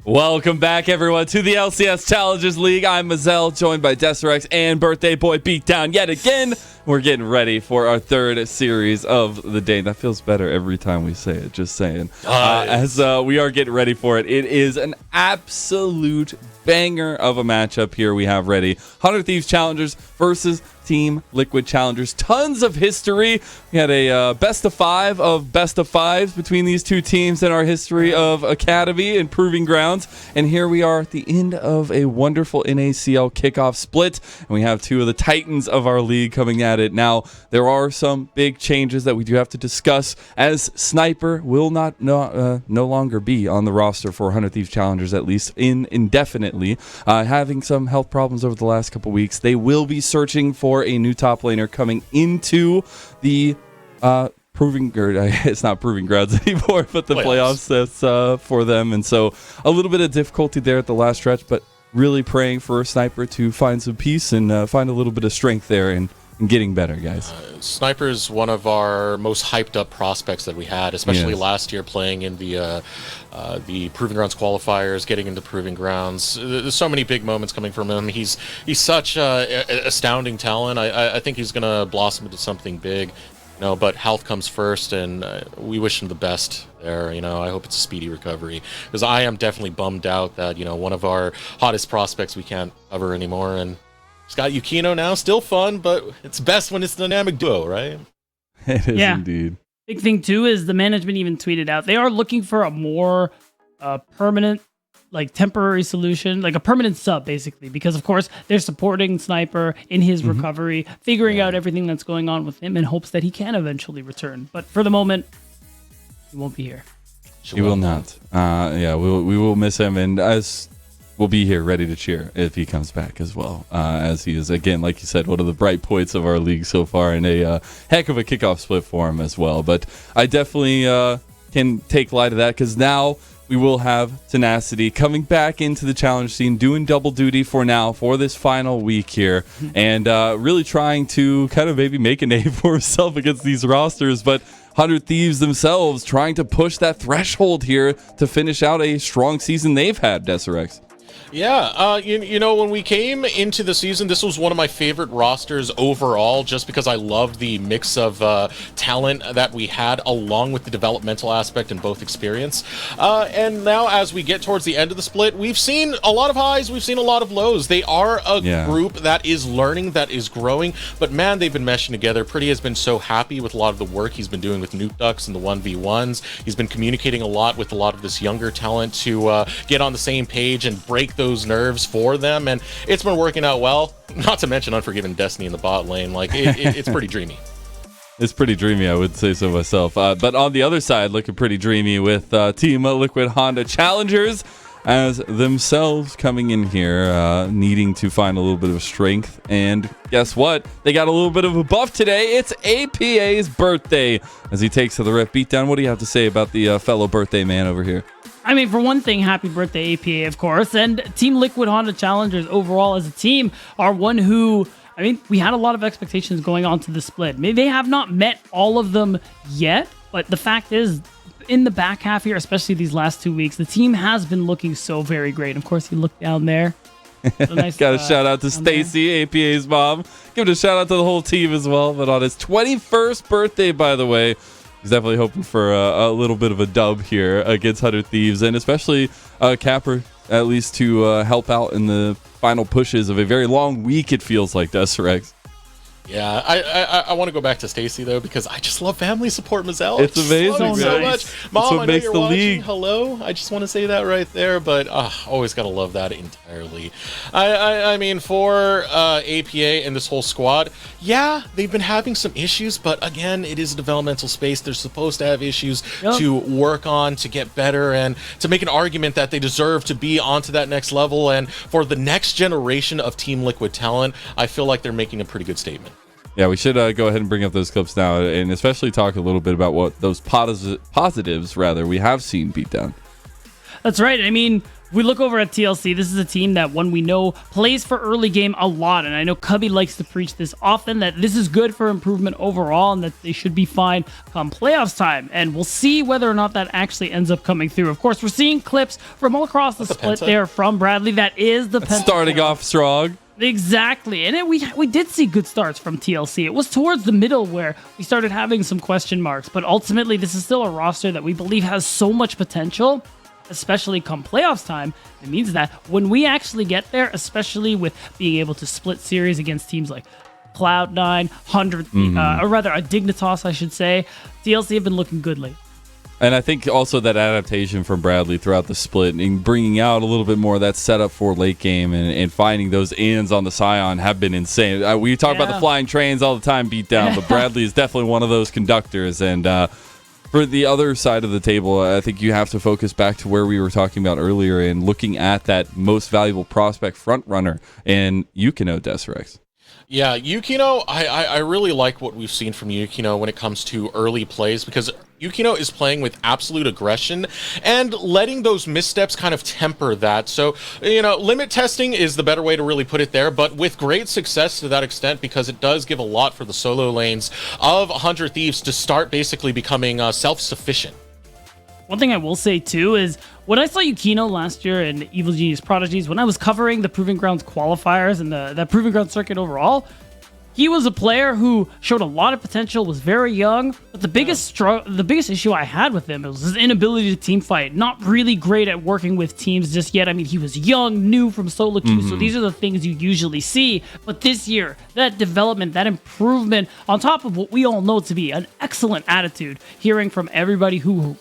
Welcome back, everyone, to the LCS Challengers League. I'm Mazel, joined by Deserex and Birthday Boy Beatdown yet again. We're getting ready for our third series of the day. That feels better every time we say it, just saying. As we are getting ready for it, it is an absolute banger of a matchup here we have ready. 100 Thieves Challengers versus Team Liquid Challengers. Tons of history. We had a best of fives between these two teams in our history of Academy and Proving Grounds. And here we are at the end of a wonderful NACL kickoff split. And we have two of the titans of our league coming at it. Now, there are some big changes that we do have to discuss, as Sniper will no longer be on the roster for 100 Thieves Challengers, at least indefinitely. Having some health problems over the last couple weeks. They will be searching for a new top laner coming into the it's not Proving Grounds anymore, but the playoffs that's for them. And so a little bit of difficulty there at the last stretch, but really praying for Sniper to find some peace and find a little bit of strength there and getting better, guys. Sniper is one of our most hyped up prospects that we had, especially last year playing in the Proving Grounds qualifiers, getting into Proving Grounds. There's so many big moments coming from him. He's such an astounding talent. I think he's going to blossom into something big. But health comes first, and we wish him the best there. I hope it's a speedy recovery, because I am definitely bummed out that one of our hottest prospects we can't cover anymore. And he's got Yukino now, still fun, but it's best when it's a dynamic duo, right? It is indeed. Big thing too is the management even tweeted out they are looking for a more permanent, temporary solution, like a permanent sub, basically, because of course they're supporting Sniper in his recovery, figuring out everything that's going on with him in hopes that he can eventually return. But for the moment, he won't be here. He will not. We will miss him, and as we'll be here ready to cheer if he comes back as well, as he is, again, like you said, one of the bright points of our league so far, and a heck of a kickoff split for him as well. But I definitely can take light of that, because now we will have Tenacity coming back into the challenge scene, doing double duty for this final week here, and really trying to kind of maybe make a name for himself against these rosters. But 100 Thieves themselves trying to push that threshold here to finish out a strong season they've had, Deserex. Yeah, when we came into the season, this was one of my favorite rosters overall, just because I loved the mix of talent that we had, along with the developmental aspect and both experience. And now, as we get towards the end of the split, we've seen a lot of highs, we've seen a lot of lows. They are a group that is learning, that is growing, but man, they've been meshing together. Pretty has been so happy with a lot of the work he's been doing with Nuke Ducks and the 1v1s. He's been communicating a lot with a lot of this younger talent to get on the same page and break those nerves for them, and it's been working out well. Not to mention Unforgiven Destiny in the bot lane. It's pretty dreamy. It's pretty dreamy, I would say so myself. But on the other side, looking pretty dreamy with Team Liquid Honda Challengers as themselves coming in here, needing to find a little bit of strength. And guess what? They got a little bit of a buff today. It's APA's birthday as he takes to the Rift. Beatdown, what do you have to say about the fellow birthday man over here? I mean, for one thing, happy birthday, APA, of course. And Team Liquid Honda Challengers overall as a team are one who, we had a lot of expectations going on to the split. Maybe they have not met all of them yet, but the fact is, in the back half here, especially these last 2 weeks, the team has been looking so very great. Of course, you look down there. Nice, got a shout out to Stacy, APA's mom. Give it a shout out to the whole team as well. But on his 21st birthday, by the way, he's definitely hoping for a little bit of a dub here against 100 Thieves, and especially Capper, at least to help out in the final pushes of a very long week, it feels like, Deserex. Yeah, I want to go back to Stacy though, because I just love family support, Mazel. It's amazing, so much. Mom, I know you're watching. League. Hello, I just want to say that right there, but always gotta love that entirely. I mean, for APA and this whole squad, yeah, they've been having some issues, but again, it is a developmental space. They're supposed to have issues to work on, to get better, and to make an argument that they deserve to be onto that next level. And for the next generation of Team Liquid talent, I feel like they're making a pretty good statement. Yeah, we should go ahead and bring up those clips now, and especially talk a little bit about what those positives we have seen. Beatdown. That's right. I mean, we look over at TLC. This is a team that one we know plays for early game a lot. And I know Cubby likes to preach this often, that this is good for improvement overall and that they should be fine come playoffs time. And we'll see whether or not that actually ends up coming through. Of course, we're seeing clips from all across the split there from Bradley. That is the Penta. Starting off strong. Exactly. And we did see good starts from TLC. It was towards the middle where we started having some question marks. But ultimately, this is still a roster that we believe has so much potential, especially come playoffs time. It means that when we actually get there, especially with being able to split series against teams like Cloud9, 100, or rather a Dignitas, I should say, TLC have been looking good lately. And I think also that adaptation from Bradley throughout the split and bringing out a little bit more of that setup for late game and finding those ends on the Scion have been insane. We talk about the flying trains all the time, beat down, but Bradley is definitely one of those conductors. And for the other side of the table, I think you have to focus back to where we were talking about earlier and looking at that most valuable prospect front runner and Yukino Desrex. Yeah, Yukino, I really like what we've seen from Yukino when it comes to early plays, because Yukino is playing with absolute aggression and letting those missteps kind of temper that. So, limit testing is the better way to really put it there, but with great success to that extent, because it does give a lot for the solo lanes of 100 Thieves to start basically becoming self-sufficient. One thing I will say, too, is when I saw Yukino last year in Evil Genius Prodigies, when I was covering the Proving Grounds qualifiers and the Proving Grounds circuit overall, he was a player who showed a lot of potential, was very young, but the biggest issue I had with him was his inability to team fight. Not really great at working with teams just yet. I mean, he was young, new from solo queue, so these are the things you usually see. But this year, that development, that improvement, on top of what we all know to be an excellent attitude, hearing from everybody who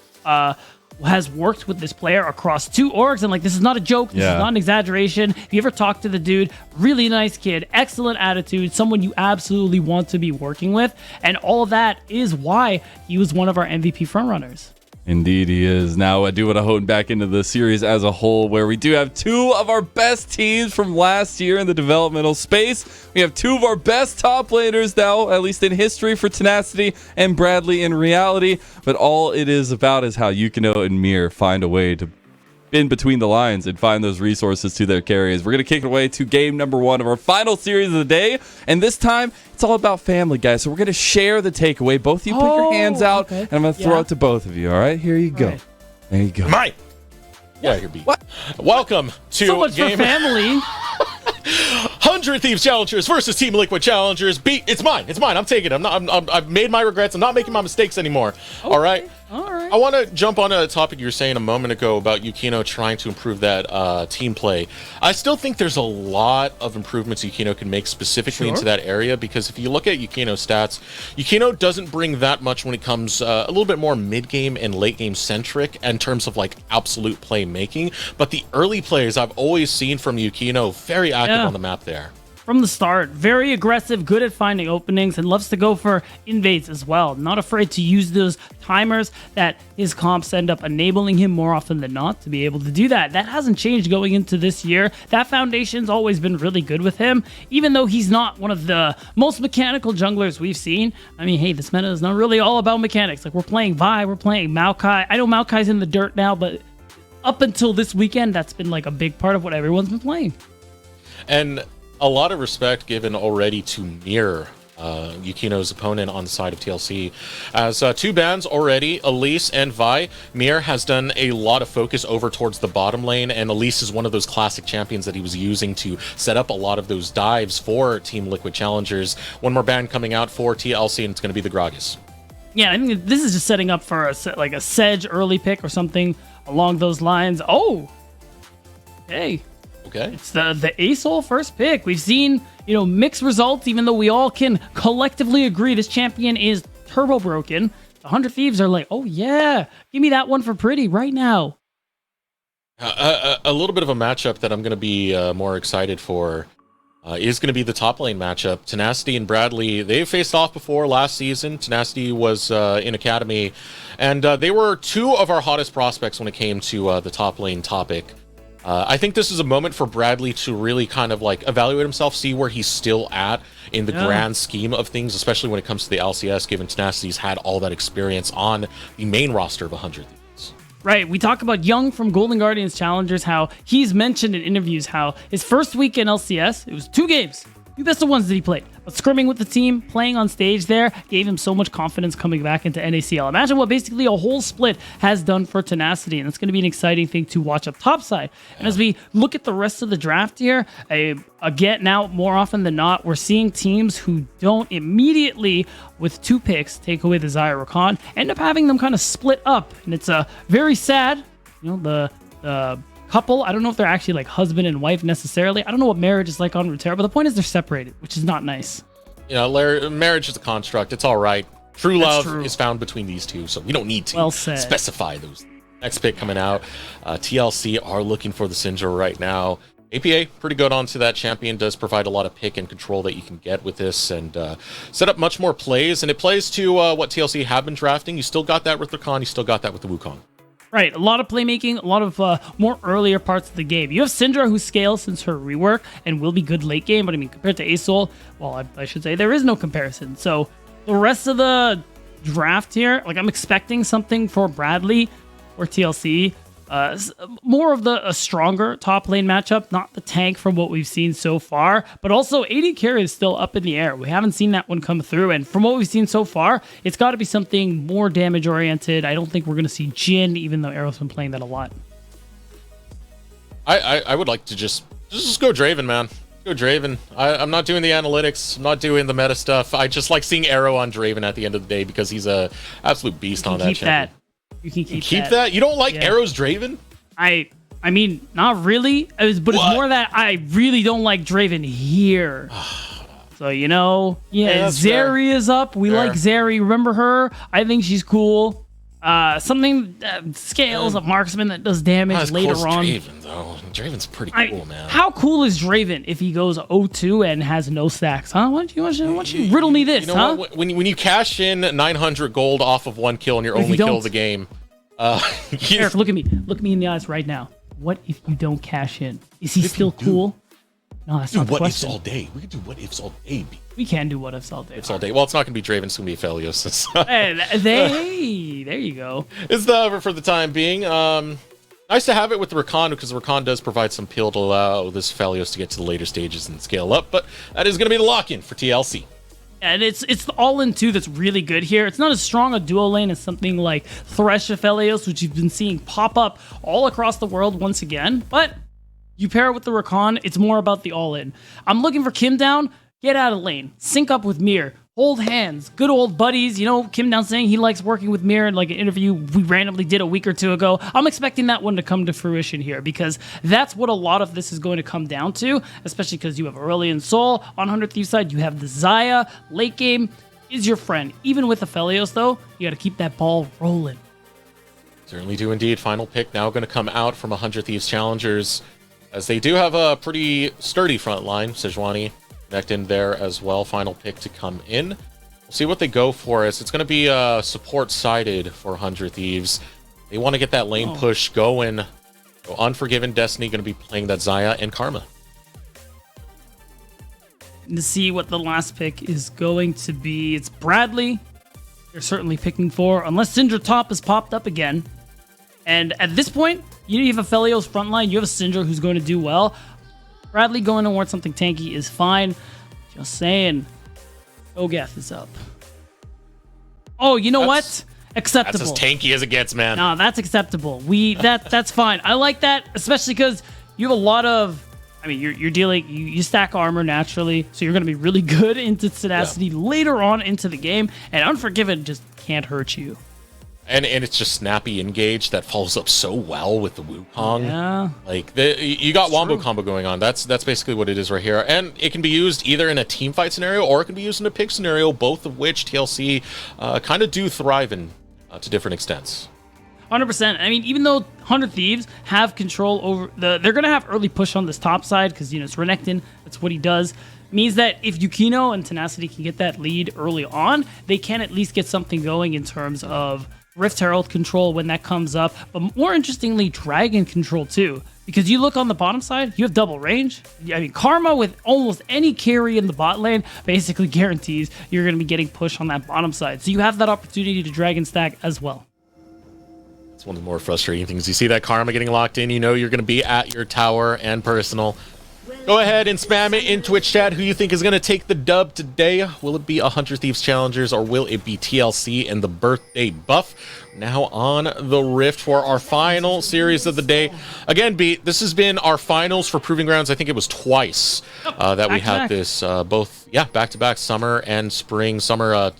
has worked with this player across 2 orgs, and like, this is not a joke, this is not an exaggeration. If you ever talk to the dude, really nice kid, excellent attitude, someone you absolutely want to be working with, and all of that is why he was one of our MVP frontrunners. Indeed he is. Now I do want to hone back into the series as a whole, where we do have 2 of our best teams from last year in the developmental space. We have 2 of our best top laners now, at least in history, for Tenacity and Bradley in reality. But all it is about is how Yukino and Mir find a way to in between the lines and find those resources to their carries. We're going to kick it away to game number 1 of our final series of the day. And this time, it's all about family, guys. So we're going to share the takeaway. Both of you put your hands out, and I'm going to throw it to both of you. All right? Here you go. Right. There you go. Mine! Yeah, you're beat. What? Welcome to so much game for family. 100 Thieves Challengers versus Team Liquid Challengers. It's mine. I'm taking it. I've made my regrets. I'm not making my mistakes anymore. Okay. All right. I want to jump on a topic you were saying a moment ago about Yukino trying to improve that team play. I still think there's a lot of improvements Yukino can make specifically into that area, because if you look at Yukino's stats, Yukino doesn't bring that much when it comes a little bit more mid-game and late-game centric in terms of like absolute playmaking, but the early players I've always seen from Yukino very active on the map there. From the start, very aggressive, good at finding openings, and loves to go for invades as well. Not afraid to use those timers that his comps end up enabling him more often than not to be able to do that. That hasn't changed going into this year. That foundation's always been really good with him, even though he's not one of the most mechanical junglers we've seen. I mean, hey, this meta is not really all about mechanics. Like, we're playing Vi, we're playing Maokai. I know Maokai's in the dirt now, but up until this weekend, that's been like a big part of what everyone's been playing. And a lot of respect given already to Mir, Yukino's opponent on the side of TLC. As 2 bans already, Elise and Vi, Mir has done a lot of focus over towards the bottom lane, and Elise is one of those classic champions that he was using to set up a lot of those dives for Team Liquid Challengers. 1 more ban coming out for TLC, and it's going to be the Gragas. Yeah, I think this is just setting up for a Sedge early pick or something along those lines. Oh, hey. Okay. It's the ASOL first pick. We've seen, mixed results, even though we all can collectively agree this champion is turbo broken. The 100 Thieves are like, oh yeah, give me that one for pretty right now. A little bit of a matchup that I'm going to be more excited for is going to be the top lane matchup. Tenacity and Bradley, they faced off before last season. Tenacity was in Academy, and they were 2 of our hottest prospects when it came to the top lane topic. I think this is a moment for Bradley to really kind of like evaluate himself, see where he's still at in the grand scheme of things, especially when it comes to the LCS, given Tenacity's had all that experience on the main roster of 100 Thieves. Right. We talk about Young from Golden Guardians Challengers, how he's mentioned in interviews how his first week in LCS, it was 2 games. 2 best of 1s that he played. But scrimming with the team, playing on stage there, gave him so much confidence coming back into NACL. Imagine what basically a whole split has done for Tenacity, and it's going to be an exciting thing to watch up top side. And as we look at the rest of the draft here, again, now more often than not, we're seeing teams who don't immediately, with 2 picks, take away the Xayah Rakan, end up having them kind of split up. And it's very sad. You know, the couple, I don't know if they're actually like husband and wife necessarily. I don't know what marriage is like on Runeterra, but the point is they're separated, which is not nice. You know, marriage is a construct. It's all right. True love is found between these two, so we don't need to specify those. Next pick coming out, TLC are looking for the Syndra right now. APA, pretty good onto that champion, does provide a lot of pick and control that you can get with this, and set up much more plays, and it plays to what TLC have been drafting. You still got that with Rakan, you still got that with the Wukong. Right, a lot of playmaking, a lot of more earlier parts of the game. You have Syndra, who scales since her rework and will be good late game, but I mean, compared to Asol, well, I should say there is no comparison. So the rest of the draft here, like I'm expecting something for Bradley or TLC. More of a stronger top lane matchup, not the tank from what we've seen so far, but also AD carry is still up in the air. We haven't seen that one come through, and from what we've seen so far, it's got to be something more damage oriented. I don't think we're going to see Jhin, even though Arrow's been playing that a lot. I would like to just go Draven, man. Go Draven. I'm not doing the analytics. I'm not doing the meta stuff. I just like seeing Arrow on Draven at the end of the day because he's a absolute beast on that champion. You can keep that. You don't like Arrow's Draven? I mean, not really. But it's more that I really don't like Draven here. So, you know, Zeri is up. We like Zeri. Remember her? I think she's cool. Something scales, a marksman that does damage later on. Draven, though. Draven's pretty cool, man. How cool is Draven if he goes 0-2 and has no stacks, huh? Why don't you riddle me this, huh? When you cash in 900 gold off of 1 kill and your only kill of the game... Eric, look at me. Look me in the eyes right now. What if you don't cash in? Is he still cool? No, that's not the question. What ifs all day? We can do what ifs all day. We can do what ifs all day. It's all day. Well, it's not going to be Draven. It's going to be Aphelios. Hey, there you go. It's the for the time being. Nice to have it with the Rakan, because the Rakan does provide some peel to allow this Aphelios to get to the later stages and scale up. But that is going to be the lock-in for TLC. And it's the all-in 2 that's really good here. It's not as strong a duo lane as something like Thresh Aphelios, which you've been seeing pop up all across the world once again. But you pair it with the Rakan, it's more about the all-in. I'm looking for Kim Down. Get out of lane. Sync up with Mir. Hold hands. Good old buddies. You know, Kim Down saying he likes working with Mir in like an interview we randomly did a week or 2 ago. I'm expecting that one to come to fruition here, because that's what a lot of this is going to come down to, especially because you have Aurelion Sol on 100 Thieves side. You have the Xayah. Late game is your friend. Even with Aphelios, though, you got to keep that ball rolling. Certainly do indeed. Final pick now going to come out from 100 Thieves Challengers, as they do have a pretty sturdy front line. Sejuani in there as well. Final pick to come in. We'll see what they go for. As it's going to be support sided for 100 Thieves. They want to get that lane push going. So Unforgiven Destiny going to be playing that Xayah and Karma. To see what the last pick is going to be. It's Bradley. They're certainly picking for, unless Syndra top has popped up again. And at this point, you have a Aphelios frontline. You have a Syndra who's going to do well. Bradley going towards something tanky is fine. Just saying. Ogeth is up. Oh, you know what? Acceptable. That's as tanky as it gets, man. No, that's acceptable. That's fine. I like that, especially because you have a lot of... I mean, you're dealing... You stack armor naturally, so you're going to be really good into tenacity later on into the game, and Unforgiven just can't hurt you. And it's just snappy engage that follows up so well with the Wukong. Yeah. Like, you got Wombo combo going on. That's basically what it is right here. And it can be used either in a team fight scenario, or it can be used in a pick scenario, both of which TLC kind of do thrive in to different extents. 100%. I mean, even though 100 Thieves have control over they're going to have early push on this top side, because, you know, it's Renekton. That's what he does. Means that if Yukino and Tenacity can get that lead early on, they can at least get something going in terms of Rift Herald control when that comes up, but more interestingly, Dragon control too. Because you look on the bottom side, you have double range. I mean, Karma with almost any carry in the bot lane basically guarantees you're going to be getting pushed on that bottom side. So you have that opportunity to Dragon stack as well. It's one of the more frustrating things. You see that Karma getting locked in, you know you're going to be at your tower and personal. Go ahead and spam it in Twitch chat. Who you think is going to take the dub today? Will it be 100 Thieves Challengers or will it be TLC and the birthday buff? Now on the Rift for our final series of the day. Again, Beat, this has been our finals for Proving Grounds. I think it was twice that we had this, both, back-to-back summer and spring. Summer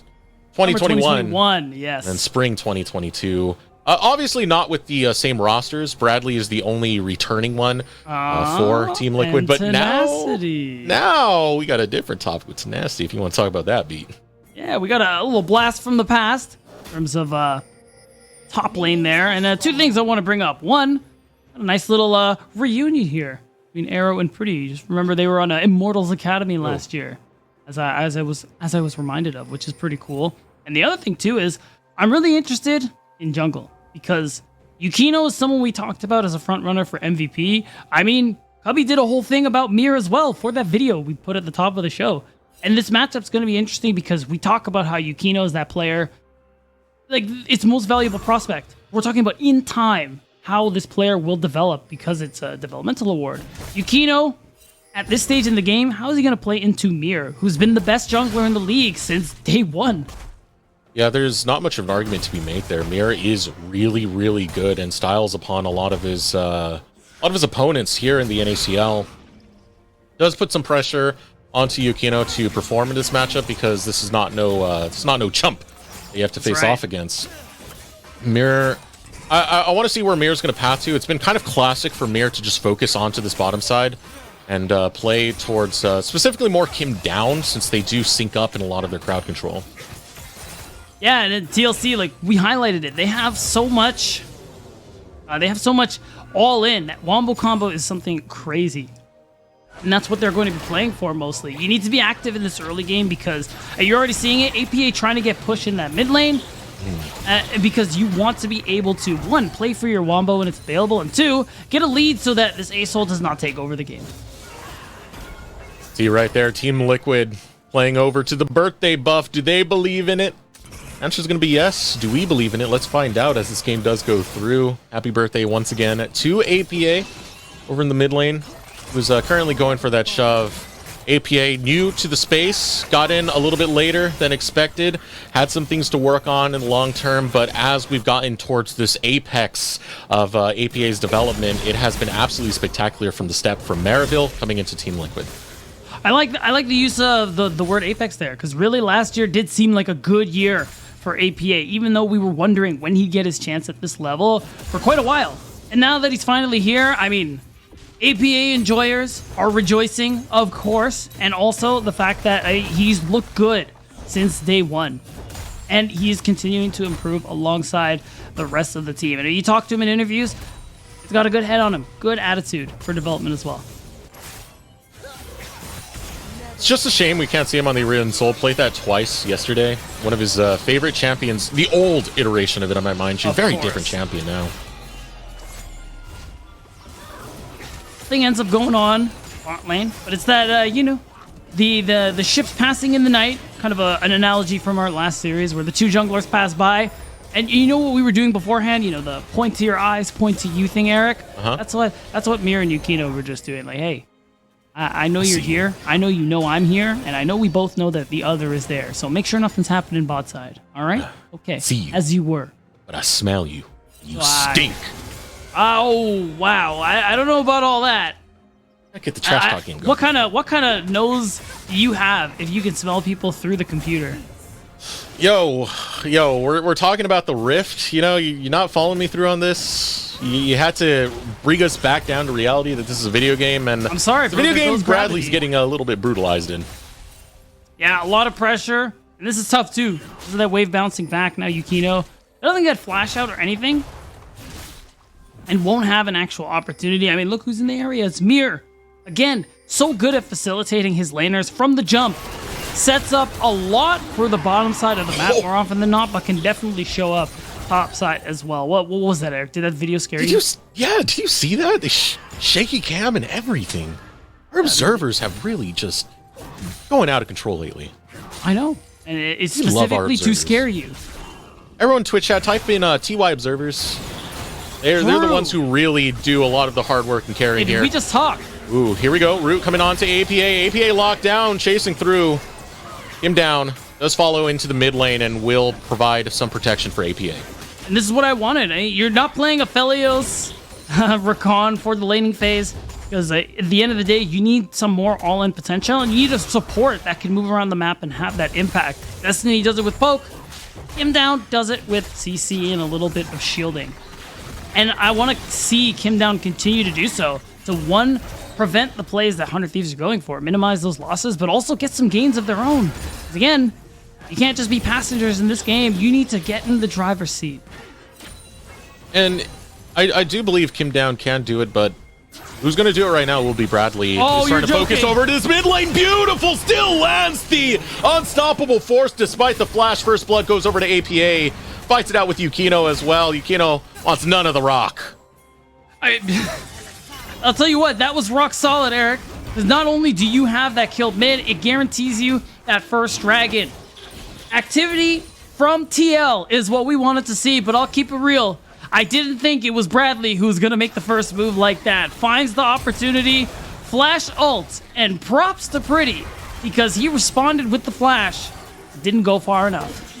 2021. Yes. And spring 2022. Obviously not with the same rosters. Bradley is the only returning one for Team Liquid. But now we got a different topic with Tenacity, if you want to talk about that, Beat. Yeah, we got a little blast from the past in terms of top lane there. And two things I want to bring up. One, a nice little reunion here between Arrow and Pretty. Just remember they were on Immortals Academy last year, as I was reminded of, which is pretty cool. And the other thing, too, is I'm really interested in jungle. Because Yukino is someone we talked about as a front runner for MVP. I mean, Cubby did a whole thing about Mir as well for that video we put at the top of the show. And this matchup's going to be interesting because we talk about how Yukino is that player, like its most valuable prospect. We're talking about in time how this player will develop because it's a developmental award. Yukino, at this stage in the game, how is he going to play into Mir, who's been the best jungler in the league since day one? Yeah, there's not much of an argument to be made there. Mir is really, really good and styles upon a lot of his opponents here in the NACL. Does put some pressure onto Yukino to perform in this matchup because this is not no chump that you have to face off against. Mir, I want to see where Mir's going to path to. It's been kind of classic for Mir to just focus onto this bottom side and play towards specifically more Kim down since they do sync up in a lot of their crowd control. Yeah, and at TLC, like we highlighted it, they have so much. All in. That wombo combo is something crazy, and that's what they're going to be playing for mostly. You need to be active in this early game because you're already seeing it. APA trying to get pushed in that mid lane because you want to be able to one, play for your wombo when it's available, and two, get a lead so that this ASOL does not take over the game. See right there, Team Liquid playing over to the birthday buff. Do they believe in it? Answer's going to be yes. Do we believe in it? Let's find out as this game does go through. Happy birthday once again to APA over in the mid lane, who's currently going for that shove. APA new to the space, got in a little bit later than expected, had some things to work on in the long term, but as we've gotten towards this apex of APA's development, it has been absolutely spectacular from the step from Maryville coming into Team Liquid. I like the use of the word apex there because really last year did seem like a good year for APA, even though we were wondering when he'd get his chance at this level for quite a while. And now that he's finally here, I mean, APA enjoyers are rejoicing, of course, and also the fact that he's looked good since day one. And he's continuing to improve alongside the rest of the team. And if you talk to him in interviews, he's got a good head on him, good attitude for development as well. It's just a shame we can't see him on the Arena Soul. Played that twice yesterday. One of his favorite champions. The old iteration of it, on my mind. She's a very different champion now. Thing ends up going on bot lane, but it's that the ships passing in the night, kind of an analogy from our last series where the two junglers pass by, and you know what we were doing beforehand, the point to your eyes, point to you thing, Eric. That's what Mir and Yukino were just doing. Like, hey, I know you're here. I know you know I'm here, and I know we both know that the other is there. So make sure nothing's happening bot side. All right? Okay. See you. As you were. But I smell you. You stink. Oh wow! I don't know about all that. I get the trash talking going. What kind of nose do you have if you can smell people through the computer? Yo, we're talking about the Rift. You're not following me through on this. You had to bring us back down to reality that this is a video game, and I'm sorry, the video game Bradley's getting a little bit brutalized in. Yeah, a lot of pressure, and this is tough too. This is that wave bouncing back now. Yukino doesn't get flash out or anything, and won't have an actual opportunity. I mean, look who's in the area. It's Mir. Again, so good at facilitating his laners from the jump. Sets up a lot for the bottom side of the map more often than not, but can definitely show up top side as well. What was that, Eric? Did that video scare you? Did you see that? The shaky cam and everything. Our observers have really just going out of control lately. I know. And it's specifically to scare you. Everyone Twitch chat, type in TY observers. They're the True. ones who really do a lot of the hard work and carrying Hey, did here. we just talk? Ooh, here we go. Root coming on to APA. APA locked down, chasing through. Him down. Does follow into the mid lane and will provide some protection for APA. And this is what I wanted. You're not playing Aphelios Rakan for the laning phase because at the end of the day, you need some more all-in potential and you need a support that can move around the map and have that impact. Destiny does it with poke. Kim Down does it with CC and a little bit of shielding. And I want to see Kim Down continue to do so. To one, prevent the plays that 100 Thieves are going for, minimize those losses, but also get some gains of their own. Because again, you can't just be passengers in this game. You need to get in the driver's seat. And I do believe Kim Down can do it, but who's going to do it right now will be Bradley. Oh, He's you're trying to focus joking. over to this mid lane. Beautiful. Still lands the unstoppable force despite the flash. First blood goes over to APA. Fights it out with Yukino as well. Yukino wants none of the rock. I'll tell you what, that was rock solid, Eric. Because not only do you have that killed mid, it guarantees you that first dragon. Activity from TL is what we wanted to see, but I'll keep it real. I didn't think it was Bradley who was going to make the first move like that. Finds the opportunity, flash ult, and props to Pretty because he responded with the flash. Didn't go far enough.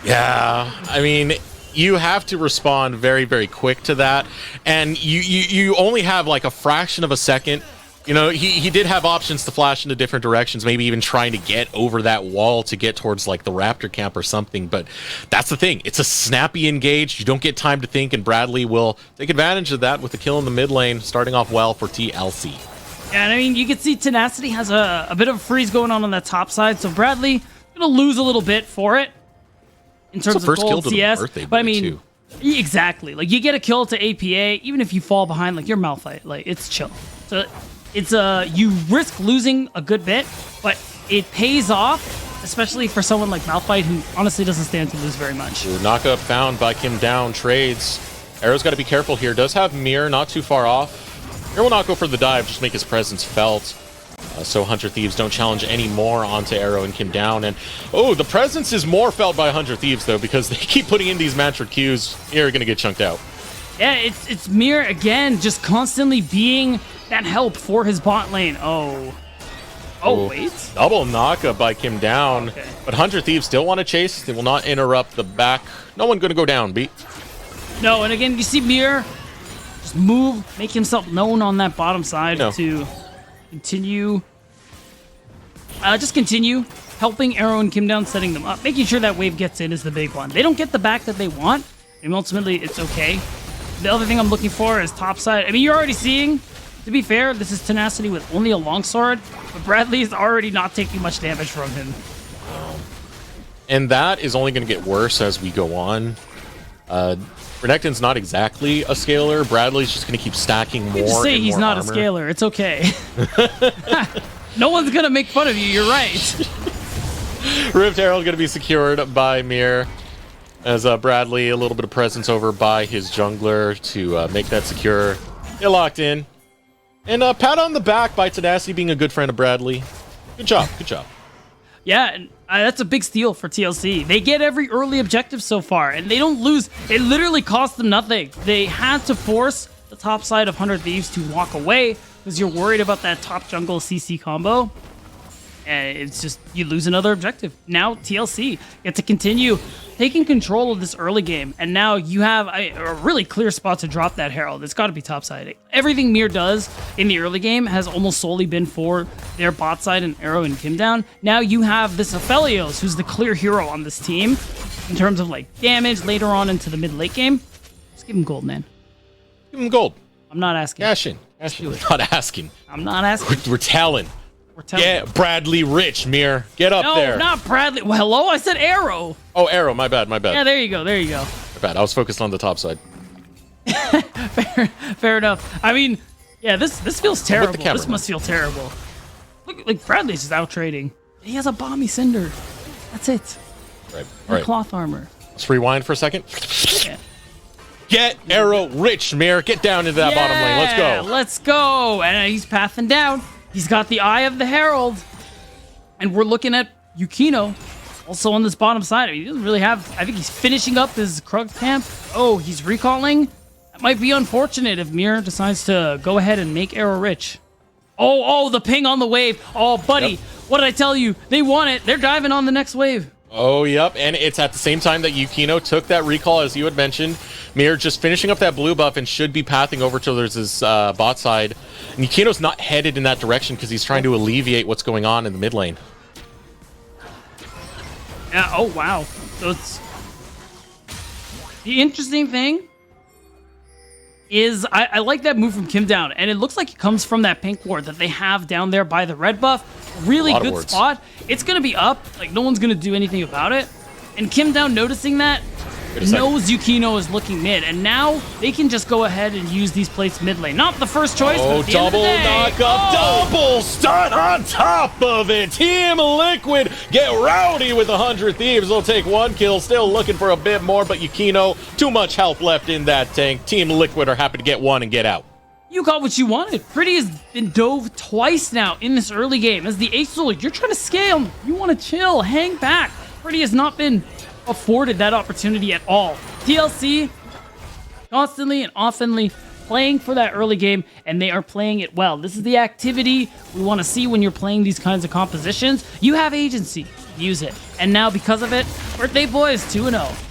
Yeah, I mean, you have to respond very, very quick to that, and you only have like a fraction of a second. You know, he did have options to flash into different directions, maybe even trying to get over that wall to get towards like the Raptor camp or something, but that's the thing. It's a snappy engage. You don't get time to think, and Bradley will take advantage of that with the kill in the mid lane, starting off well for TLC. Yeah, and I mean, you can see Tenacity has a bit of a freeze going on that top side, so Bradley going to lose a little bit for it. In terms of first kill gold to the CS, birthday but I boy, mean, too. exactly. Like you get a kill to APA, even if you fall behind, like you're Malphite, like it's chill. So it's you risk losing a good bit, but it pays off, especially for someone like Malphite who honestly doesn't stand to lose very much. Ooh, knockup found by Kim Down. Trades. Arrow's got to be careful here. Does have Mirror not too far off. Mirror will not go for the dive, just make his presence felt. So Hunter Thieves don't challenge any more onto Arrow and Kim Down. And oh, the presence is more felt by Hunter Thieves though, because they keep putting in these mantra Qs. Mirror gonna get chunked out. Yeah, it's Mir again, just constantly being that help for his bot lane. Oh, Ooh. wait. Double knockup by Kim Down. Okay. But Hunter Thieves still want to chase. They will not interrupt the back. No one gonna go down, beat. No, and again, you see Mir just move, make himself known on that bottom side No. to continue. Just continue helping Arrow and Kim Down, setting them up. Making sure that wave gets in is the big one. They don't get the back that they want, and ultimately it's okay. The other thing I'm looking for is top side. I mean, you're already seeing, to be fair, this is Tenacity with only a longsword, but Bradley is already not taking much damage from him. And that is only going to get worse as we go on. Renekton's not exactly a scaler. Bradley's just going to keep stacking more. Just say and he's more not armor. a scaler. It's okay. No one's gonna make fun of you. You're right. Rift Herald going to be secured by Mir. As Bradley, a little bit of presence over by his jungler to make that secure. Get locked in. And pat on the back by Tenacity being a good friend of Bradley. Good job. Good job. Yeah, and that's a big steal for TLC. They get every early objective so far, and they don't lose. It literally cost them nothing. They had to force the top side of 100 Thieves to walk away because you're worried about that top jungle CC combo. And it's just, you lose another objective. Now TLC get to continue taking control of this early game. And now you have a really clear spot to drop that Herald. It's got to be topside. Everything Mir does in the early game has almost solely been for their bot side and Arrow and Kim Down. Now you have this Aphelios, who's the clear hero on this team in terms of like damage later on into the mid-late game. Just give him gold, man. Give him gold. I'm not asking. Cash in. We're not asking. I'm not asking. We're telling. We're telling. Get Bradley rich, Mir. Get up No, there. not Bradley. Well, hello? I said Arrow. Oh, Arrow. My bad. My bad. Yeah, there you go. There you go. My bad. I was focused on the top side. Fair enough. I mean, yeah, this feels terrible. camera, This must feel terrible. Look, like Bradley's just out trading. He has a bomby cinder. That's it. Right. And All right. cloth armor. Let's rewind for a second. Yeah. Get Arrow rich, Mir. Get down into that bottom lane. Let's go. Let's go. And he's pathing down. He's got the Eye of the Herald. And we're looking at Yukino also on this bottom side. I mean, he doesn't really have... I think he's finishing up his Krug camp. Oh, he's recalling. That might be unfortunate if Mir decides to go ahead and make Arrow rich. Oh, the ping on the wave. Oh, buddy, Yep. what did I tell you? They want it. They're diving on the next wave. Oh, yep, and it's at the same time that Yukino took that recall, as you had mentioned. Mir just finishing up that blue buff and should be pathing over to his bot side. And Yukino's not headed in that direction because he's trying to alleviate what's going on in the mid lane. Yeah, oh, wow. So it's... The interesting thing is I like that move from Kim down, and it looks like it comes from that pink ward that they have down there by the red buff. Really good spot. It's going to be up. Like, no one's going to do anything about it. And Kim down noticing that knows Yukino is looking mid, and now they can just go ahead and use these plates mid lane. Not the first choice, but at the end of the day, knock up, double stun on top of it. Team Liquid get rowdy with 100 Thieves. They'll take 1 kill, still looking for a bit more, but Yukino, too much health left in that tank. Team Liquid are happy to get 1 and get out. You got what you wanted. Pretty has been dove twice now in this early game. As the ace solo, you're trying to scale. You want to chill, hang back. Pretty has not been afforded that opportunity at all. TLC constantly and oftenly playing for that early game, and they are playing it well. This is the activity we want to see when you're playing these kinds of compositions. You have agency. Use it. And now, because of it, Birthday Boy is 2-0.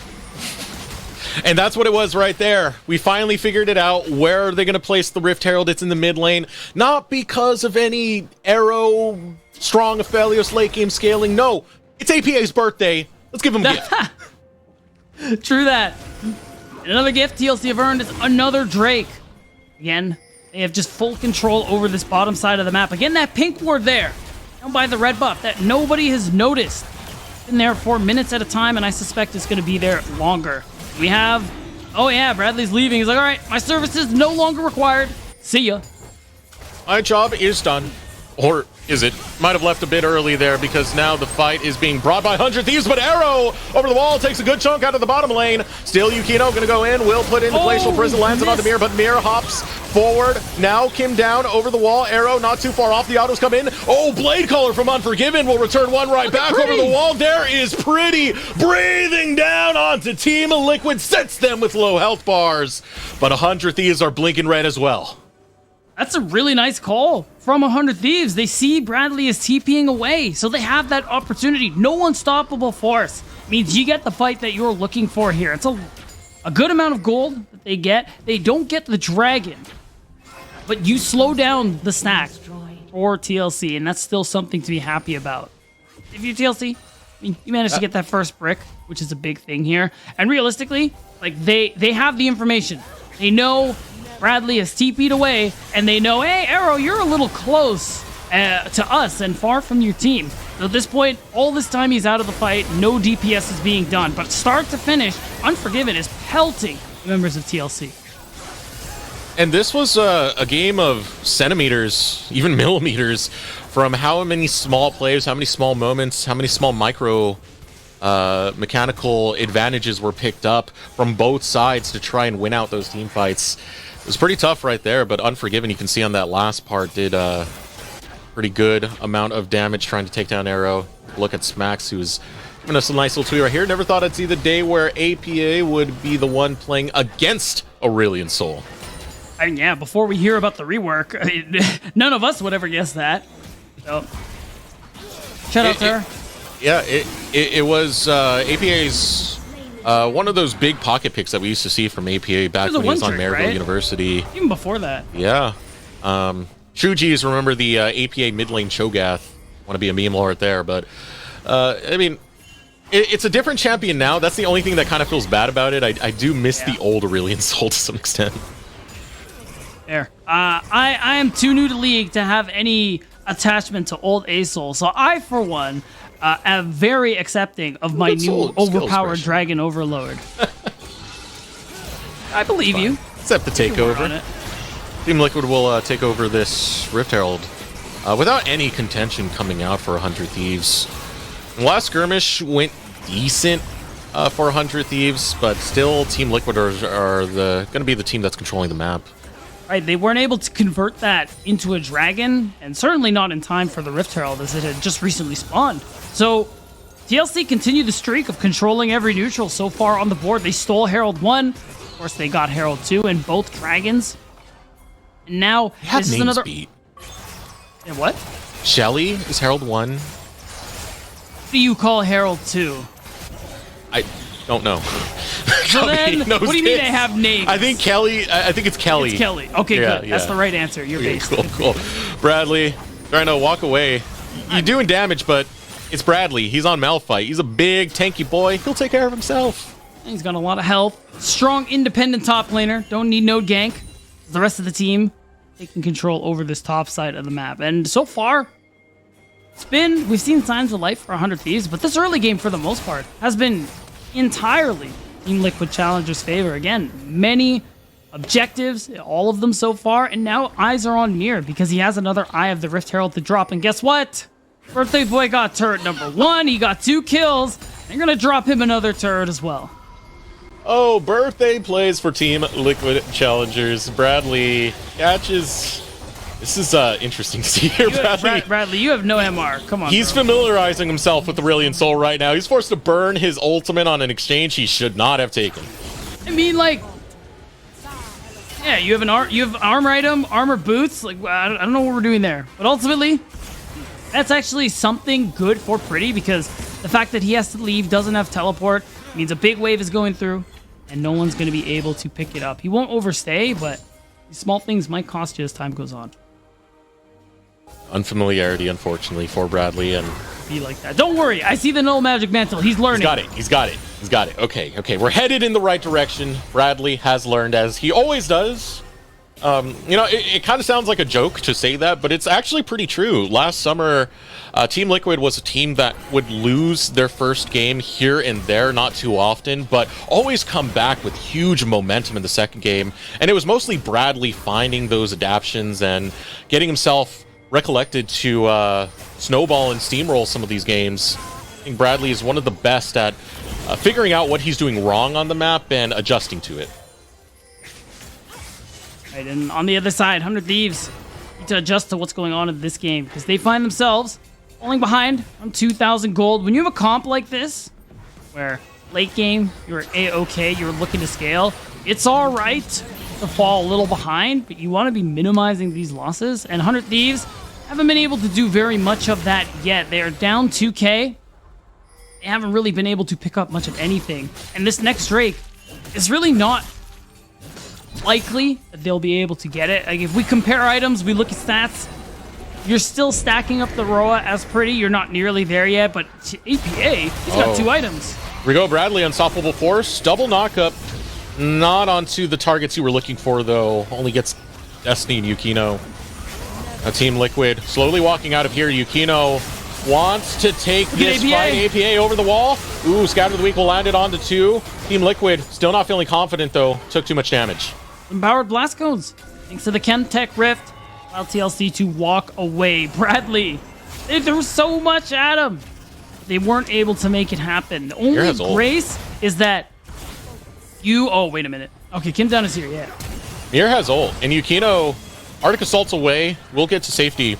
And that's what it was right there. We finally figured it out. Where are they going to place the Rift Herald? It's in the mid lane. Not because of any Arrow, strong Aphelios late game scaling. No, it's APA's birthday. Let's give him a gift. True that. And another gift TLC have earned is another Drake. Again, they have just full control over this bottom side of the map. Again, that pink ward there, down by the red buff, that nobody has noticed. Been there for minutes at a time, and I suspect it's going to be there longer. We have... Oh, yeah, Bradley's leaving. He's like, all right, my services no longer required. See ya. My job is done. Or is it? Might have left a bit early there because now the fight is being brought by 100 Thieves, but Arrow over the wall takes a good chunk out of the bottom lane. Still Yukino gonna go in, will put in the glacial prison, lands it on the Mir, but Mir hops forward. Now Kim down over the wall. Arrow not too far off. The autos come in. Oh, Blade Caller from Unforgiven will return one right back over the wall. There is Pretty breathing down onto Team Liquid, sets them with low health bars. But 100 Thieves are blinking red as well. That's a really nice call from 100 Thieves. They see Bradley is TPing away, so they have that opportunity. No unstoppable force means you get the fight that you're looking for here. It's a good amount of gold that they get. They don't get the dragon, but you slow down the stack for TLC, and that's still something to be happy about. If you're TLC, I mean, you managed to get that first brick, which is a big thing here. And realistically, like they have the information. They know Bradley is TP'd away, and they know, hey, Arrow, you're a little close to us and far from your team. So at this point, all this time he's out of the fight, no DPS is being done. But start to finish, Unforgiven is pelting members of TLC. And this was a game of centimeters, even millimeters, from how many small plays, how many small moments, how many small micro mechanical advantages were picked up from both sides to try and win out those team fights. It was pretty tough right there, but Unforgiven, you can see on that last part, did a pretty good amount of damage trying to take down Arrow. Look at Smax, who's giving us a nice little tweet right here. Never thought I'd see the day where APA would be the one playing against Aurelion Sol. I mean, yeah, before we hear about the rework, I mean, none of us would ever guess that. So, shout out to her. Yeah, it was APA's one of those big pocket picks that we used to see from APA back when he was on Maryville University. Even before that. Yeah. True G's remember the APA mid lane Cho'Gath. Want to be a meme lord there, but I mean, it's a different champion now. That's the only thing that kind of feels bad about it. I do miss the old Aurelion Sol to some extent. There. I am too new to League to have any attachment to old A-Sol, so I, for one, am very accepting of my new overpowered Dragon Overlord. I believe you. Accept the takeover. Team Liquid will take over this Rift Herald without any contention coming out for 100 Thieves. The last skirmish went decent for 100 Thieves, but still Team Liquid are going to be the team that's controlling the map. Right, they weren't able to convert that into a dragon, and certainly not in time for the Rift Herald, as it had just recently spawned. So, TLC continued the streak of controlling every neutral so far on the board. They stole Herald 1, Of course, they got Herald too, and both dragons. And now Have this is names another. beat. And what? Shelly is Herald 1. What do you call Herald 2? I don't know. So then, what do you mean they have names? I think Kelly. I think it's Kelly. It's Kelly. Okay, Yeah, good. That's yeah. the right answer. You're Okay, based. cool. Bradley trying to walk away. You're doing damage, but it's Bradley. He's on Malphite. He's a big, tanky boy. He'll take care of himself. He's got a lot of health. Strong, independent top laner. Don't need no gank. The rest of the team taking control over this top side of the map. And so far, we've seen signs of life for 100 Thieves, but this early game, for the most part, has been entirely Team Liquid Challengers' favor. Again, many objectives, all of them so far, and now eyes are on Mir because he has another Eye of the Rift Herald to drop. And guess what? Birthday Boy got turret number 1. He got 2 kills. They're going to drop him another turret as well. Oh, Birthday plays for Team Liquid Challengers. Bradley catches. This is interesting to see here, Bradley. Bradley, you have no MR. Come on. He's bro. familiarizing himself with the Brilliant Soul right now. He's forced to burn his ultimate on an exchange he should not have taken. I mean, like, yeah, you have armor item, armor boots. Like, I don't know what we're doing there, but ultimately, that's actually something good for Pretty because the fact that he has to leave, doesn't have teleport, means a big wave is going through, and no one's going to be able to pick it up. He won't overstay, but these small things might cost you as time goes on. Unfamiliarity, unfortunately, for Bradley, and Be like that. Don't worry, I see the null magic mantle. He's learning. He's got it. Okay. We're headed in the right direction. Bradley has learned, as he always does. It kind of sounds like a joke to say that, but it's actually pretty true. Last summer, Team Liquid was a team that would lose their first game here and there, not too often, but always come back with huge momentum in the second game. And it was mostly Bradley finding those adaptions and getting himself recollected to snowball and steamroll some of these games. I think Bradley is one of the best at figuring out what he's doing wrong on the map and adjusting to it. Right, and on the other side, 100 Thieves need to adjust to what's going on in this game because they find themselves falling behind on 2,000 gold. When you have a comp like this, where late game, you're A-okay, you're looking to scale, it's all right to fall a little behind, but you want to be minimizing these losses, and 100 Thieves haven't been able to do very much of that yet. They are down 2k. They haven't really been able to pick up much of anything, and this next Drake is really not likely that they'll be able to get it. Like, if we compare items, we look at stats, you're still stacking up the Roa as Pretty. You're not nearly there yet, but APA, he's got 2 items. Here we go, Bradley, Unstoppable Force, double knockup. Not onto the targets you were looking for, though. Only gets Destiny and Yukino. Now Team Liquid slowly walking out of here. Yukino wants to take this fight. APA over the wall. Ooh, Scatter of the Weak will land it onto 2. Team Liquid still not feeling confident, though. Took too much damage. Empowered Blast Cones, thanks to the Chemtech Rift. Allow TLC to walk away. Bradley, they threw so much at him. They weren't able to make it happen. The only grace is that oh, wait a minute. Okay, Kim Down is here, yeah. Mir has ult, and Yukino, Arctic Assault's away. We'll get to safety.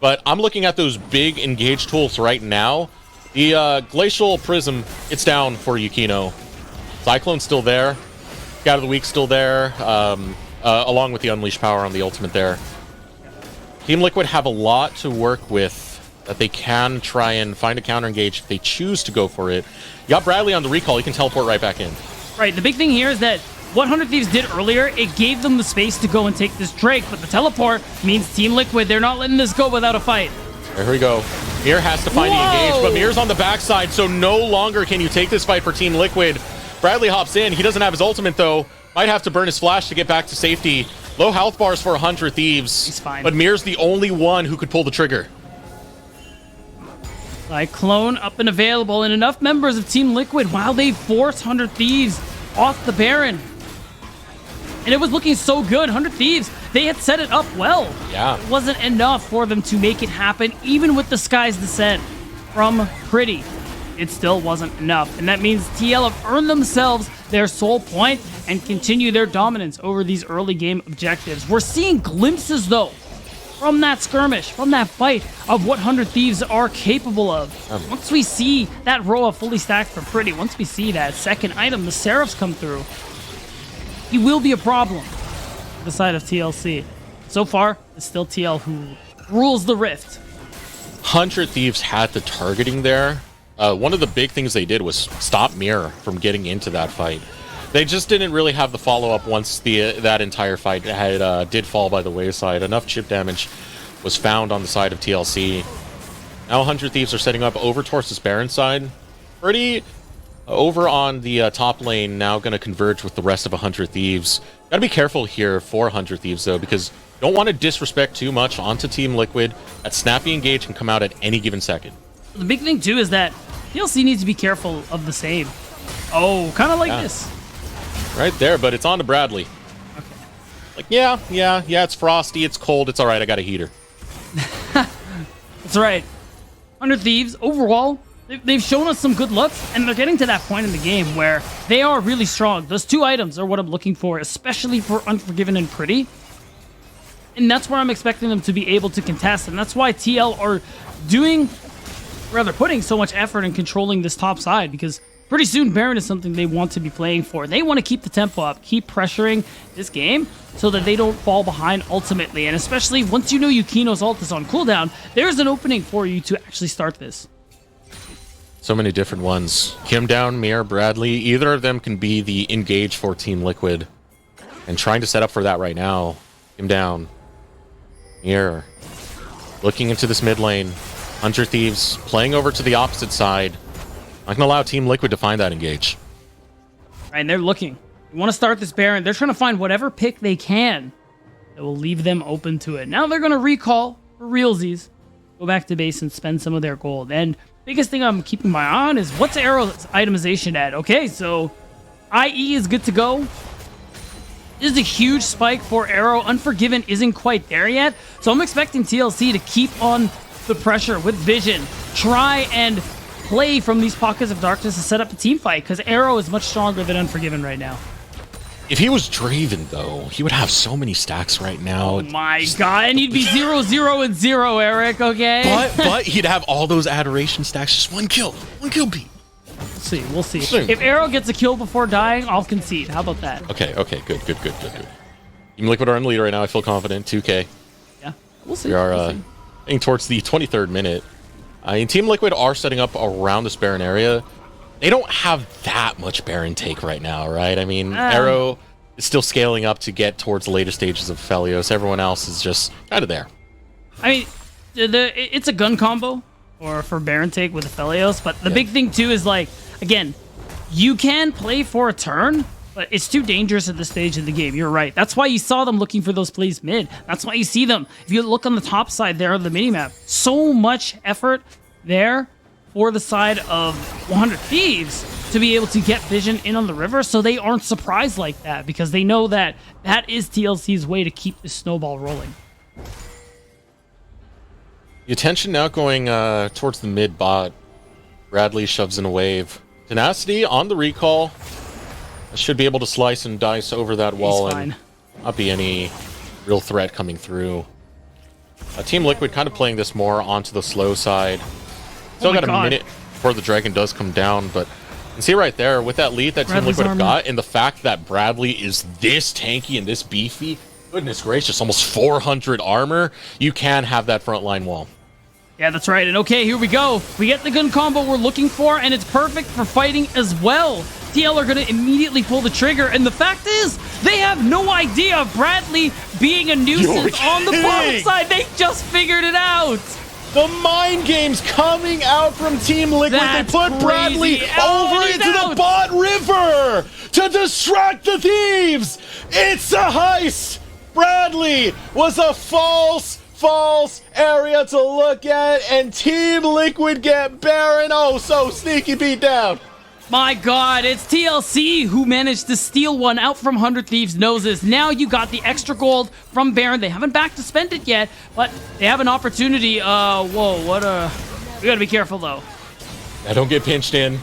But I'm looking at those big engage tools right now. The Glacial Prism, it's down for Yukino. Cyclone's still there. Scout of the Week still there, along with the Unleashed Power on the ultimate there. Team Liquid have a lot to work with that they can try and find a counter engage if they choose to go for it. You got Bradley on the recall. He can teleport right back in. Right, the big thing here is that what 100 Thieves did earlier, it gave them the space to go and take this Drake, but the teleport means Team Liquid, they're not letting this go without a fight. There we go. Mir has to find the engage, but Mir's on the backside, so no longer can you take this fight for Team Liquid. Bradley hops in. He doesn't have his ultimate, though. Might have to burn his flash to get back to safety. Low health bars for 100 Thieves. He's fine. But Mir's the only one who could pull the trigger. Cyclone up and available, and enough members of Team Liquid, while they forced 100 Thieves off the Baron. And it was looking so good. 100 Thieves, they had set it up well. Yeah. It wasn't enough for them to make it happen, even with the Sky's Descent from Pretty. It still wasn't enough. And that means TL have earned themselves their soul point and continue their dominance over these early game objectives. We're seeing glimpses, though, from that skirmish, from that fight, of what 100 Thieves are capable of. Once we see that Roa fully stacked for Pretty, once we see that second item, the Seraphs come through, he will be a problem for the side of TLC. So far, it's still TL who rules the Rift. 100 Thieves had the targeting there. One of the big things they did was stop Mirror from getting into that fight. They just didn't really have the follow-up once that entire fight did fall by the wayside. Enough chip damage was found on the side of TLC. Now 100 Thieves are setting up over towards this Baron side. Pretty over on the top lane, now going to converge with the rest of 100 Thieves. Got to be careful here for 100 Thieves, though, because you don't want to disrespect too much onto Team Liquid. That snappy engage can come out at any given second. The big thing, too, is that TLC needs to be careful of the save. Oh, kind of like this. Right there, but it's on to Bradley. Okay. Like, yeah, it's frosty, it's cold, it's all right, I got a heater. That's right. 100 Thieves, overall, they've shown us some good looks, and they're getting to that point in the game where they are really strong. Those two items are what I'm looking for, especially for Unforgiven and Pretty. And that's where I'm expecting them to be able to contest, and that's why TL are putting so much effort in controlling this top side, because pretty soon Baron is something they want to be playing for. They want to keep the tempo up, keep pressuring this game so that they don't fall behind ultimately. And especially once you know Yukino's ult is on cooldown, there's an opening for you to actually start this. So many different ones. Kim down, Mir, Bradley, either of them can be the engage for Team Liquid. And trying to set up for that right now. Kim down. Mir. Looking into this mid lane. 100 Thieves playing over to the opposite side. Not gonna allow Team Liquid to find that engage. Right, and they're looking. They want to start this Baron. They're trying to find whatever pick they can that will leave them open to it. Now they're going to recall for realsies, go back to base and spend some of their gold. And biggest thing I'm keeping my eye on is what's Arrow's itemization at? Okay, so IE is good to go. This is a huge spike for Arrow. Unforgiven isn't quite there yet. So I'm expecting TLC to keep on the pressure with Vision. Try and play from these pockets of darkness to set up a team fight, because Arrow is much stronger than Unforgiven right now. If he was Draven, though, he would have so many stacks right now. Oh my god, and he'd be 0-0-0, Eric, okay? But he'd have all those adoration stacks. Just one kill beat. We'll see. If Arrow gets a kill before dying, I'll concede. How about that? Okay, good. Team Liquid are in the lead right now. I feel confident. 2K. Yeah, we'll see. We are heading towards the 23rd minute. Team Liquid are setting up around this Baron area. They don't have that much Baron take right now, right? I mean, Arrow is still scaling up to get towards the later stages of Felios. Everyone else is just kind of there. I mean, it's a gun combo for Baron take with Felios, but the big thing too is, like, again, you can play for a turn, but it's too dangerous at this stage of the game. You're right. That's why you saw them looking for those plays mid. That's why you see them. If you look on the top side there of the minimap, so much effort there for the side of 100 Thieves to be able to get Vision in on the river, so they aren't surprised like that, because they know that that is TLC's way to keep this snowball rolling. The attention now going towards the mid bot. Bradley shoves in a wave. Tenacity on the recall. Should be able to slice and dice over that wall and not be any real threat coming through. Team Liquid kind of playing this more onto the slow side. Still got a minute before the dragon does come down, but you can see right there with that lead that Team Liquid have got, and the fact that Bradley is this tanky and this beefy, goodness gracious, almost 400 armor, you can have that frontline wall. Yeah, that's right. And okay, here we go. We get the gun combo we're looking for, and it's perfect for fighting as well. TL are going to immediately pull the trigger, and the fact is, they have no idea of Bradley being a nuisance on the bottom side. They just figured it out. The mind games coming out from Team Liquid. They put Bradley over into the bot river to distract the Thieves. It's a heist. Bradley was a false area to look at, and Team Liquid get Baron. Oh, so sneaky beat down. My god, it's TLC who managed to steal one out from 100 Thieves' noses. Now you got the extra gold from Baron. They haven't back to spend it yet, but they have an opportunity. Whoa, we gotta be careful, though. Now don't get pinched in.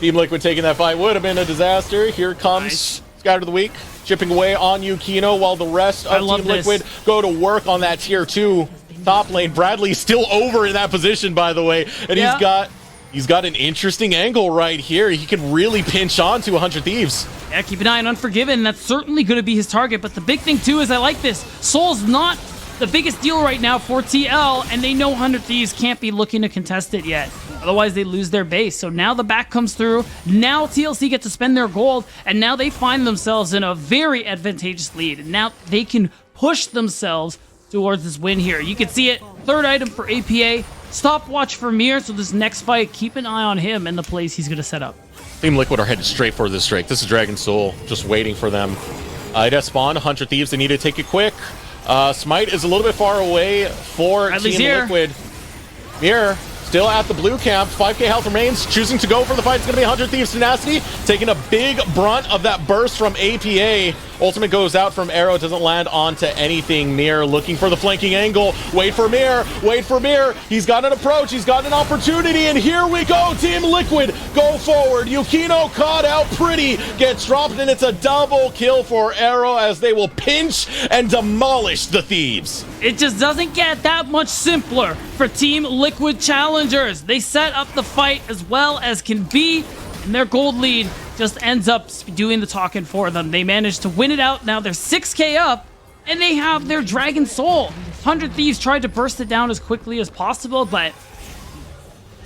Team Liquid taking that fight would have been a disaster. Here comes Scout of the Week, chipping away on Yukino, while the rest of Team Liquid go to work on that tier 2 top lane. Bradley's still over in that position, by the way, and he's got He's got an interesting angle right here. He can really pinch on to 100 Thieves. Yeah, keep an eye on Unforgiven. That's certainly going to be his target. But the big thing, too, is I like this. Soul's not the biggest deal right now for TL, and they know 100 Thieves can't be looking to contest it yet. Otherwise, they lose their base. So now the back comes through. Now TLC get to spend their gold, and now they find themselves in a very advantageous lead. And now they can push themselves towards this win here. You can see it. Third item for APA. Stopwatch for Mir, so this next fight, keep an eye on him and the plays he's going to set up. Team Liquid are headed straight for this Drake. This is Dragon Soul, just waiting for them. It has spawned, 100 Thieves, they need to take it quick. Smite is a little bit far away for Team Liquid. Mir still at the blue camp, 5k health remains, choosing to go for the fight. It's going to be 100 Thieves Tenacity, taking a big brunt of that burst from APA. Ultimate goes out from Arrow, doesn't land onto anything. Mir looking for the flanking angle. Wait for Mir, wait for Mir. He's got an approach, he's got an opportunity, and here we go. Team Liquid go forward. Yukino caught out pretty, gets dropped, and it's a double kill for Arrow as they will pinch and demolish the Thieves. It just doesn't get that much simpler for Team Liquid Challengers. They set up the fight as well as can be, and their gold lead just ends up doing the talking for them. They managed to win it out. Now they're 6k up, and they have their Dragon Soul. 100 Thieves tried to burst it down as quickly as possible, but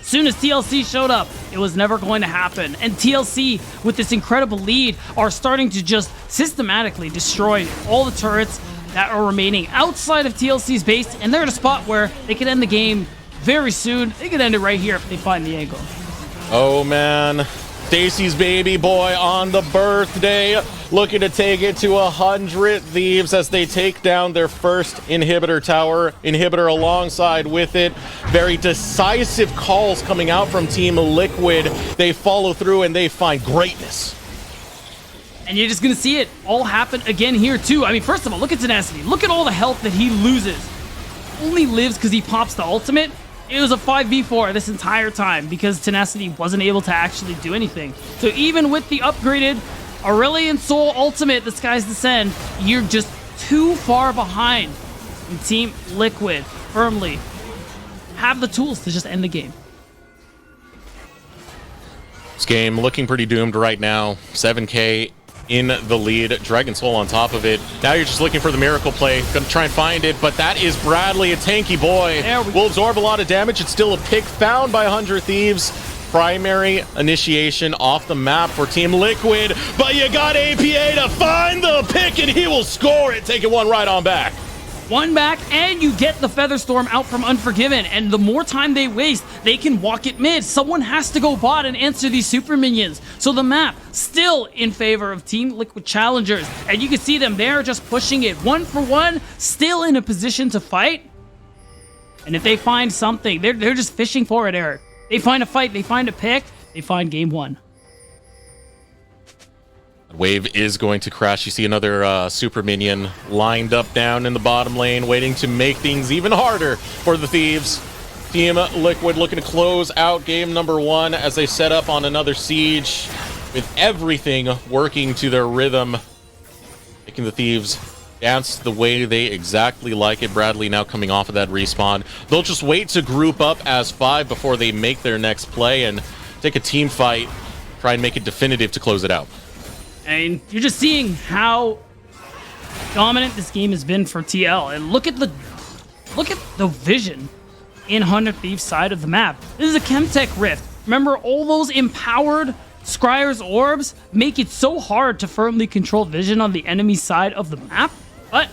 as soon as TLC showed up, it was never going to happen. And TLC, with this incredible lead, are starting to just systematically destroy all the turrets that are remaining outside of TLC's base, and they're at a spot where they could end the game very soon. They could end it right here if they find the angle. Oh man, Stacy's baby boy on the birthday, looking to take it to 100 Thieves as they take down their first inhibitor tower. Inhibitor alongside with it. Very decisive calls coming out from Team Liquid. They follow through and they find greatness. And you're just going to see it all happen again here, too. I mean, first of all, look at Tenacity. Look at all the health that he loses. Only lives because he pops the ultimate. It was a 5v4 this entire time because Tenacity wasn't able to actually do anything. So even with the upgraded Aurelion Soul ultimate, the Skies Descend, you're just too far behind. And Team Liquid firmly have the tools to just end the game. This game looking pretty doomed right now. 7k in the lead. Dragon Soul on top of it. Now you're just looking for the miracle play. Gonna try and find it, but that is Bradley, a tanky boy. Will absorb a lot of damage. It's still a pick found by 100 Thieves. Primary initiation off the map for Team Liquid, but you got APA to find the pick, and he will score it, taking one right on back. One back, and you get the Featherstorm out from Unforgiven, and the more time they waste, they can walk it mid. Someone has to go bot and answer these super minions. So the map still in favor of Team Liquid Challengers, and you can see them there just pushing it 1-for-1, still in a position to fight. And if they find something, they're just fishing for it, Eric. They find a fight, they find a pick, they find game one. Wave is going to crash. You see another super minion lined up down in the bottom lane, waiting to make things even harder for the Thieves. Team Liquid looking to close out game number one as they set up on another siege with everything working to their rhythm, making the Thieves dance the way they exactly like it. Bradley now coming off of that respawn. They'll just wait to group up as 5 before they make their next play and take a team fight, try and make it definitive to close it out. And you're just seeing how dominant this game has been for TL. And look at the vision in 100 Thieves' side of the map. This is a Chemtech Rift. Remember, all those empowered Scryer's orbs make it so hard to firmly control vision on the enemy side of the map. But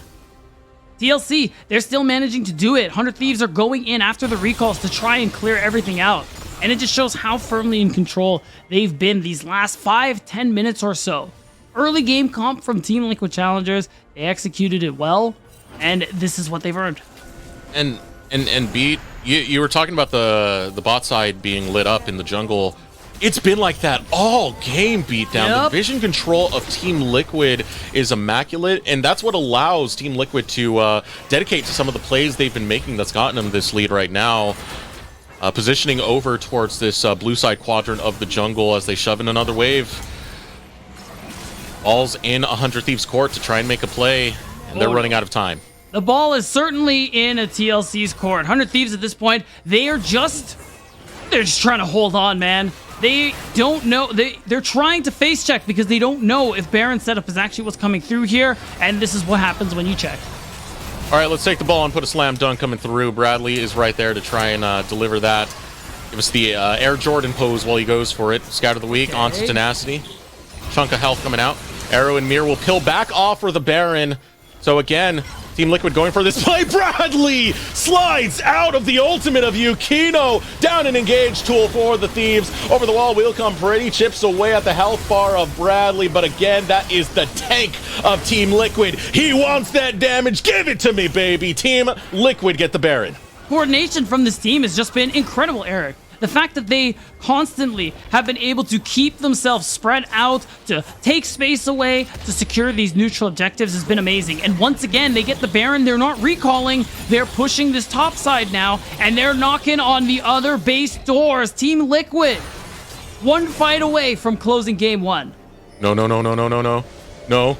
TLC, they're still managing to do it. 100 Thieves are going in after the recalls to try and clear everything out. And it just shows how firmly in control they've been these last 5-10 minutes or so. Early game comp from Team Liquid Challengers, they executed it well, and this is what they've earned. And Beat, you were talking about the bot side being lit up in the jungle. It's been like that all game, Beatdown. Yep. The vision control of Team Liquid is immaculate, and that's what allows Team Liquid to dedicate to some of the plays they've been making that's gotten them this lead right now. Positioning over towards this blue side quadrant of the jungle as they shove in another wave. Ball's in 100 Thieves' court to try and make a play, and they're running out of time. The ball is certainly in a TLC's court. 100 Thieves at this point, they're They're just trying to hold on, man. They don't know. They're trying to face check because they don't know if Baron setup is actually what's coming through here, and this is what happens when you check. All right, let's take the ball and put a slam dunk coming through. Bradley is right there to try and deliver that. Give us the Air Jordan pose while he goes for it. Scout of the week onto Tenacity. Chunk of health coming out. Arrow and Mir will peel back off for the Baron. So again, Team Liquid going for this play. Bradley slides out of the ultimate of Yukino. Down an engage tool for the Thieves. Over the wall will come Pretty. Chips away at the health bar of Bradley. But again, that is the tank of Team Liquid. He wants that damage. Give it to me, baby. Team Liquid get the Baron. Coordination from this team has just been incredible, Eric. The fact that they constantly have been able to keep themselves spread out, to take space away, to secure these neutral objectives has been amazing. And once again, they get the Baron. They're not recalling. They're pushing this top side now, and they're knocking on the other base doors. Team Liquid, one fight away from closing game one. No. No.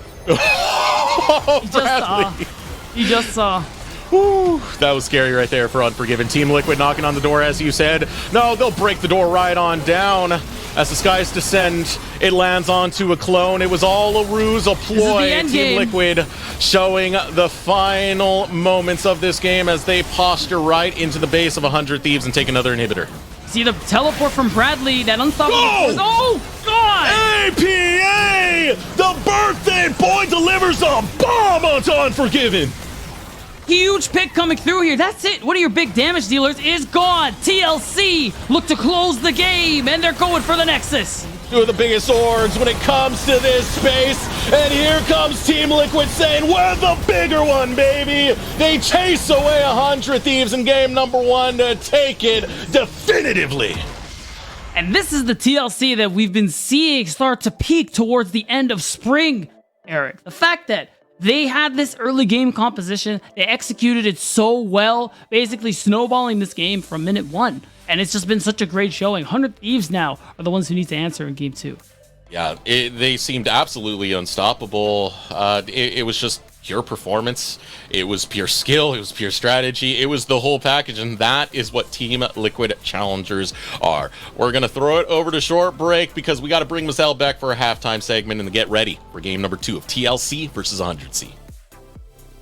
You just saw. Whew, that was scary right there for Unforgiven. Team Liquid knocking on the door, as you said. No, they'll break the door right on down. As the skies descend, it lands onto a clone. It was all a ruse, a ploy. Team Liquid showing the final moments of this game as they posture right into the base of 100 Thieves and take another inhibitor. See the teleport from Bradley, that unstoppable. Oh, God! APA! The birthday boy delivers a bomb onto Unforgiven. Huge pick coming through here. That's it. One of your big damage dealers is gone. TLC look to close the game, and they're going for the Nexus. Two of the biggest orgs when it comes to this space. And here comes Team Liquid saying, we're the bigger one, baby. They chase away 100 Thieves in game number one to take it definitively. And this is the TLC that we've been seeing start to peak towards the end of spring, Eric. The fact that they had this early game composition. They executed it so well, basically snowballing this game from minute one. And it's just been such a great showing. 100 Thieves now are the ones who need to answer in game two. Yeah, they seemed absolutely unstoppable. It was just pure performance. It was pure skill. It was pure strategy. It was the whole package, and that is what Team Liquid Challengers are. We're going to throw it over to short break because we got to bring Mazel back for a halftime segment and get ready for game number 2 of TLC versus 100C.